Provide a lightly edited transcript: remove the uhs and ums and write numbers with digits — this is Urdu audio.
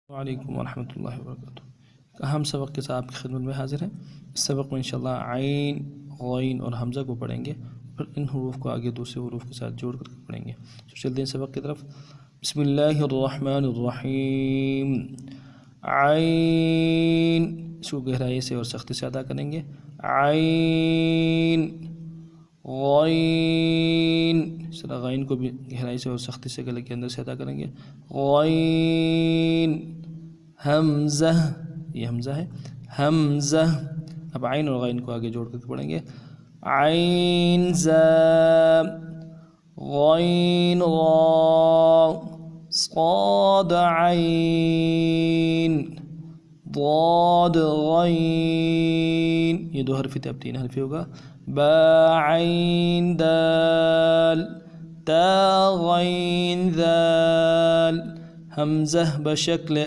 وعلیکم ورحمۃ اللہ وبرکاتہ. اہم سبق کے ساتھ آپ کی خدمت میں حاضر ہیں. اس سبق میں انشاءاللہ عین، غین اور حمزہ کو پڑھیں گے، پھر ان حروف کو آگے دوسرے حروف کے ساتھ جوڑ کر پڑھیں گے. تو چلتے ہیں سبق کی طرف. بسم اللہ الرحمن الرحیم. عین، اس کو گہرائی سے اور سختی سے ادا کریں گے. عین. غین، اس طرح غین کو بھی گہرائی سے اور سختی سے گلے کے اندر سے ادا کریں گے. غین. حمزہ، یہ حمزہ ہے. حمزہ. اب عین اور غین کو آگے جوڑ کر پڑھیں گے. عین زا. غین را. صاد عین. ضاد غین، یہ 2 حرفی تھے، اب 3 حرفی ہوگا. با عین دال. تا غین ذال. حمزہ بشکل